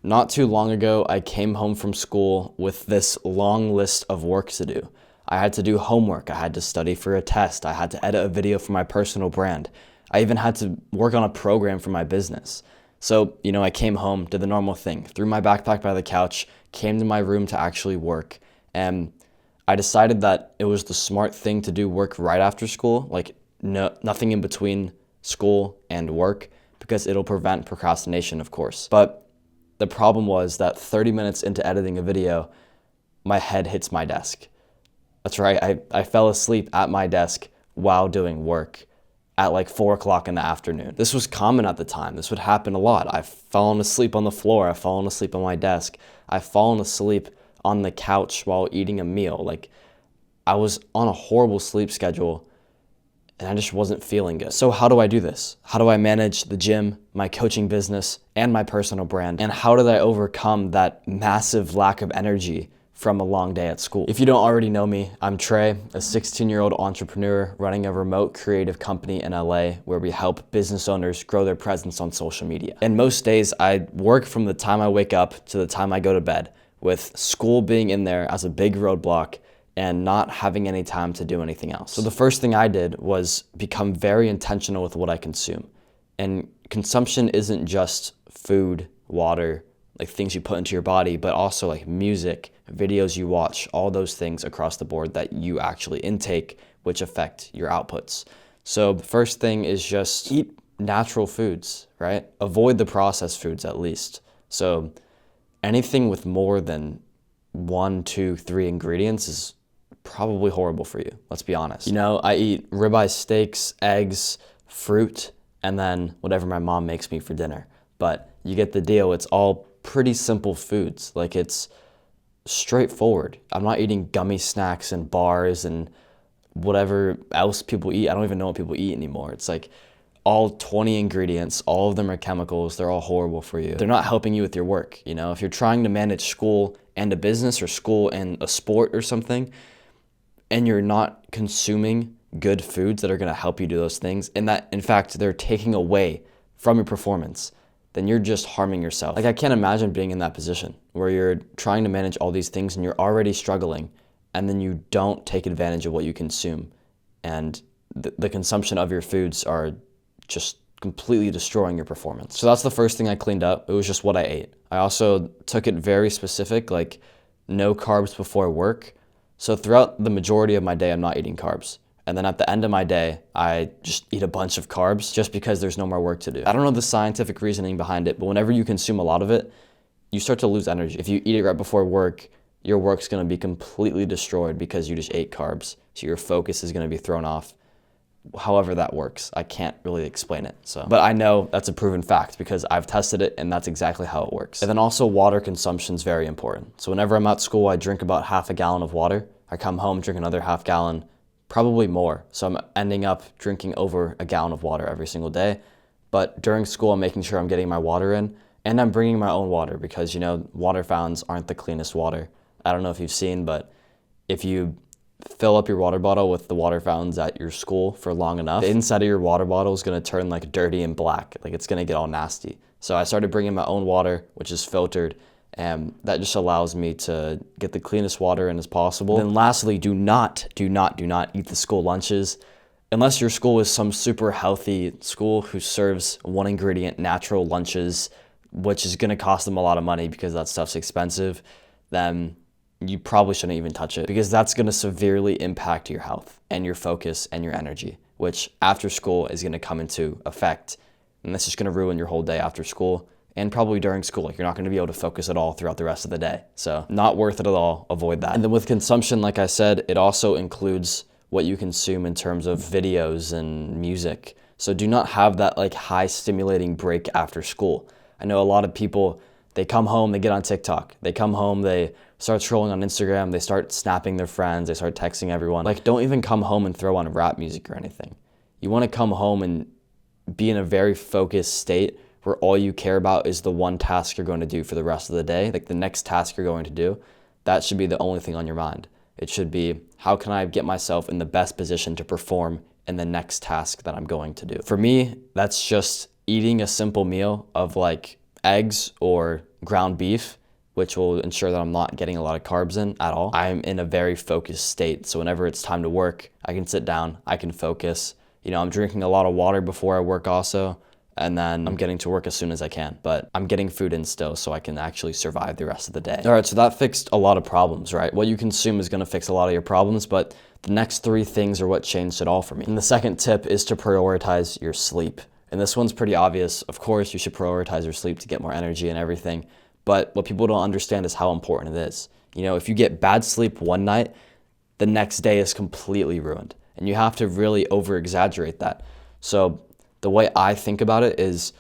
Not too long ago, I came home from school with this long list of work to do. I had to do homework, I had to study for a test, I had to edit a video for my personal brand. I even had to work on a program for my business. So, I came home, did the normal thing, threw my backpack by the couch, came to my room to actually work. And I decided that it was the smart thing to do work right after school, like nothing in between school and work, because it'll prevent procrastination, of course. But the problem was that 30 minutes into editing a video, my head hits my desk. That's right, I fell asleep at my desk while doing work at like 4 o'clock in the afternoon. This was common at the time. This would happen a lot. I've fallen asleep on the floor. I've fallen asleep on my desk. I've fallen asleep on the couch while eating a meal. Like, I was on a horrible sleep schedule and I just wasn't feeling good. So how do I do this? How do I manage the gym, my coaching business, and my personal brand? And how did I overcome that massive lack of energy from a long day at school? If you don't already know me, I'm Trey, a 16-year-old entrepreneur running a remote creative company in LA where we help business owners grow their presence on social media. And most days I work from the time I wake up to the time I go to bed, with school being in there as a big roadblock and not having any time to do anything else. So the first thing I did was become very intentional with what I consume. And consumption isn't just food, water, like things you put into your body, but also like music, videos you watch, all those things across the board that you actually intake, which affect your outputs. So the first thing is just eat natural foods, right? Avoid the processed foods at least. So anything with more than 1, 2, 3 ingredients is probably horrible for you, let's be honest. I eat ribeye steaks, eggs, fruit, and then whatever my mom makes me for dinner. But you get the deal, it's all pretty simple foods. Like, it's straightforward. I'm not eating gummy snacks and bars and whatever else people eat. I don't even know what people eat anymore. It's like all 20 ingredients, all of them are chemicals. They're all horrible for you. They're not helping you with your work. If you're trying to manage school and a business, or school and a sport or something, and you're not consuming good foods that are going to help you do those things, and that in fact they're taking away from your performance, then you're just harming yourself. Like, I can't imagine being in that position where you're trying to manage all these things and you're already struggling, and then you don't take advantage of what you consume. And the consumption of your foods are just completely destroying your performance. So that's the first thing I cleaned up. It was just what I ate. I also took it very specific, like no carbs before work. So throughout the majority of my day, I'm not eating carbs. And then at the end of my day, I just eat a bunch of carbs just because there's no more work to do. I don't know the scientific reasoning behind it, but whenever you consume a lot of it, you start to lose energy. If you eat it right before work, your work's gonna be completely destroyed because you just ate carbs. So your focus is gonna be thrown off. However that works, I can't really explain it. But I know that's a proven fact because I've tested it and that's exactly how it works. And then also water consumption is very important. So whenever I'm at school, I drink about half a gallon of water. I come home, drink another half gallon, probably more. So I'm ending up drinking over a gallon of water every single day. But during school, I'm making sure I'm getting my water in, and I'm bringing my own water because, water fountains aren't the cleanest water. I don't know if you've seen, but if you fill up your water bottle with the water fountains at your school for long enough, the inside of your water bottle is going to turn like dirty and black. Like, it's going to get all nasty. So I started bringing my own water, which is filtered, and that just allows me to get the cleanest water in as possible. Then lastly, do not eat the school lunches. Unless your school is some super healthy school who serves 1 ingredient natural lunches, which is going to cost them a lot of money because that stuff's expensive, then you probably shouldn't even touch it, because that's going to severely impact your health and your focus and your energy, which after school is going to come into effect. And that's just going to ruin your whole day after school and probably during school. Like, you're not going to be able to focus at all throughout the rest of the day. So not worth it at all. Avoid that. And then with consumption, like I said, it also includes what you consume in terms of videos and music. So do not have that like high stimulating break after school. I know a lot of people, they come home, they get on TikTok. They come home, they start scrolling on Instagram, they start snapping their friends, they start texting everyone. Like, don't even come home and throw on rap music or anything. You want to come home and be in a very focused state where all you care about is the one task you're going to do for the rest of the day. Like, the next task you're going to do, that should be the only thing on your mind. It should be, how can I get myself in the best position to perform in the next task that I'm going to do? For me, that's just eating a simple meal of like eggs or ground beef, which will ensure that I'm not getting a lot of carbs in at all. I'm in a very focused state. So whenever it's time to work, I can sit down, I can focus. I'm drinking a lot of water before I work also, and then I'm getting to work as soon as I can. But I'm getting food in still so I can actually survive the rest of the day. All right, so that fixed a lot of problems, right? What you consume is gonna fix a lot of your problems, but the next 3 things are what changed it all for me. And the second tip is to prioritize your sleep. And this one's pretty obvious. Of course, you should prioritize your sleep to get more energy and everything. But what people don't understand is how important it is. If you get bad sleep one night, the next day is completely ruined. And you have to really over-exaggerate that. So the way I think about it is,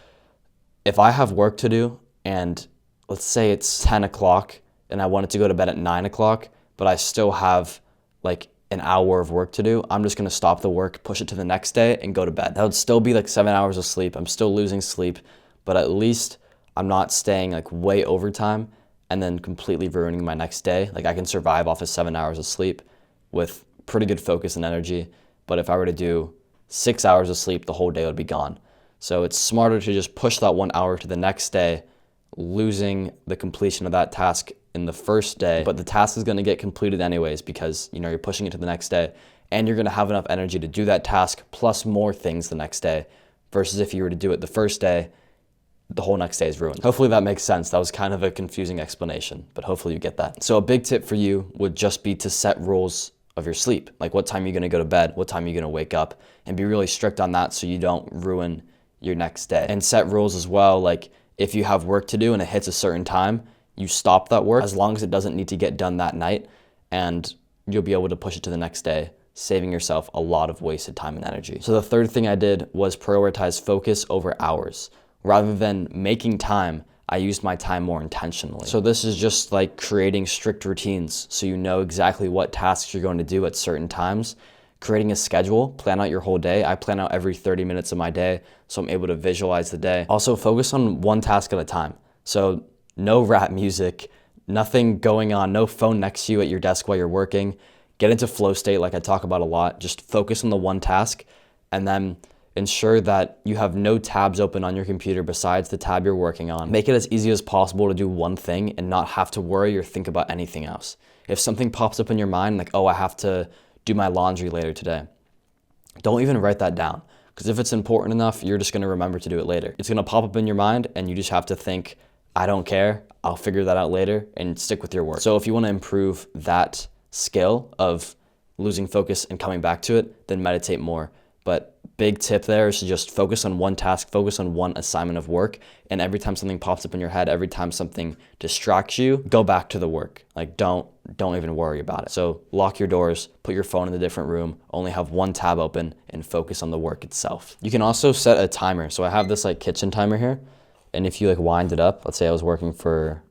if I have work to do and let's say it's 10 o'clock and I wanted to go to bed at 9 o'clock, but I still have like an hour of work to do, I'm just gonna stop the work, push it to the next day, and go to bed. That would still be like 7 hours of sleep. I'm still losing sleep, but at least I'm not staying like way overtime and then completely ruining my next day. Like, I can survive off of 7 hours of sleep with pretty good focus and energy. But if I were to do 6 hours of sleep, the whole day would be gone. So it's smarter to just push that 1 hour to the next day, losing the completion of that task in the first day. But the task is gonna get completed anyways because you're pushing it to the next day, and you're gonna have enough energy to do that task plus more things the next day, versus if you were to do it the first day, the whole next day is ruined. Hopefully that makes sense. That was kind of a confusing explanation, but hopefully you get that. So a big tip for you would just be to set rules of your sleep. Like, what time you're gonna go to bed, what time you're gonna wake up, and be really strict on that so you don't ruin your next day. And set rules as well, like if you have work to do and it hits a certain time, you stop that work as long as it doesn't need to get done that night, and you'll be able to push it to the next day, saving yourself a lot of wasted time and energy. So the third thing I did was prioritize focus over hours. Rather than making time, I used my time more intentionally. So this is just like creating strict routines so you know exactly what tasks you're going to do at certain times. Creating a schedule, plan out your whole day. I plan out every 30 minutes of my day so I'm able to visualize the day. Also, focus on one task at a time. So no rap music, nothing going on, no phone next to you at your desk while you're working. Get into flow state like I talk about a lot. Just focus on the one task, and then ensure that you have no tabs open on your computer besides the tab you're working on. Make it as easy as possible to do one thing and not have to worry or think about anything else. If something pops up in your mind, like, oh, I have to do my laundry later today, don't even write that down. Because if it's important enough, you're just gonna remember to do it later. It's gonna pop up in your mind and you just have to think, I don't care, I'll figure that out later, and stick with your work. So if you wanna improve that skill of losing focus and coming back to it, then meditate more. But big tip there is to just focus on one task, focus on one assignment of work, and every time something pops up in your head, every time something distracts you, go back to the work. Like, don't even worry about it. So lock your doors, put your phone in a different room, only have one tab open, and focus on the work itself. You can also set a timer. So I have this like kitchen timer here, and if you like wind it up, let's say I was working for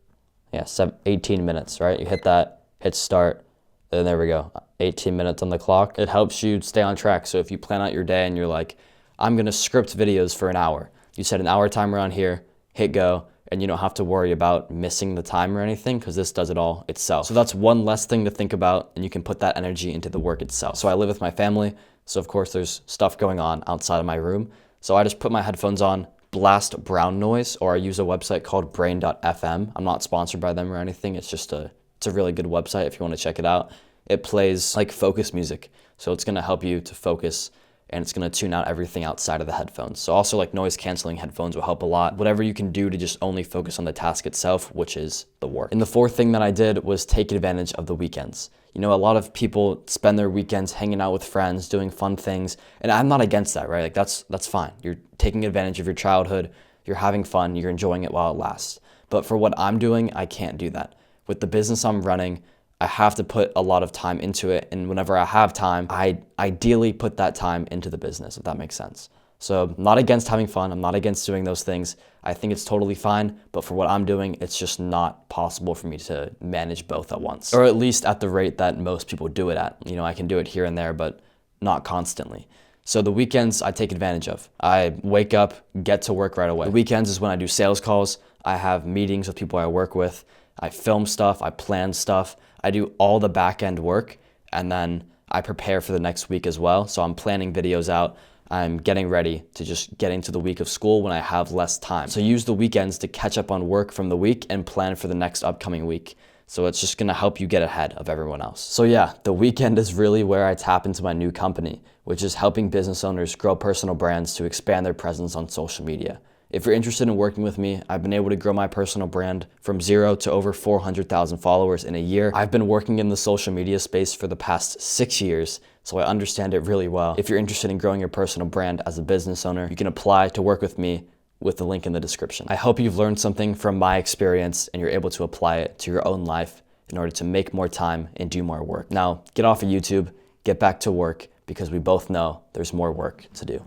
18 minutes, right? You hit that, hit start, and there we go. 18 minutes on the clock. It helps you stay on track. So if you plan out your day and you're like, I'm gonna script videos for an hour, you set an hour timer on here, hit go, and you don't have to worry about missing the time or anything because this does it all itself. So that's one less thing to think about, and you can put that energy into the work itself. So I live with my family, so of course there's stuff going on outside of my room. So I just put my headphones on, blast brown noise, or I use a website called brain.fm. I'm not sponsored by them or anything. It's a really good website if you want to check it out. It plays like focus music. So it's gonna help you to focus, and it's gonna tune out everything outside of the headphones. So also like noise canceling headphones will help a lot. Whatever you can do to just only focus on the task itself, which is the work. And the fourth thing that I did was take advantage of the weekends. A lot of people spend their weekends hanging out with friends, doing fun things, and I'm not against that, right? Like that's fine. You're taking advantage of your childhood, you're having fun, you're enjoying it while it lasts. But for what I'm doing, I can't do that. With the business I'm running, I have to put a lot of time into it, and whenever I have time, I ideally put that time into the business, if that makes sense. So I'm not against having fun, I'm not against doing those things. I think it's totally fine, but for what I'm doing, it's just not possible for me to manage both at once. Or at least at the rate that most people do it at. I can do it here and there, but not constantly. So the weekends I take advantage of. I wake up, get to work right away. The weekends is when I do sales calls, I have meetings with people I work with, I film stuff, I plan stuff, I do all the back end work, and then I prepare for the next week as well. So I'm planning videos out, I'm getting ready to just get into the week of school when I have less time. So use the weekends to catch up on work from the week and plan for the next upcoming week. So it's just gonna help you get ahead of everyone else. So yeah, the weekend is really where I tap into my new company, which is helping business owners grow personal brands to expand their presence on social media. If you're interested in working with me, I've been able to grow my personal brand from 0 to over 400,000 followers in a year. I've been working in the social media space for the past 6 years, so I understand it really well. If you're interested in growing your personal brand as a business owner, you can apply to work with me with the link in the description. I hope you've learned something from my experience and you're able to apply it to your own life in order to make more time and do more work. Now, get off of YouTube, get back to work, because we both know there's more work to do.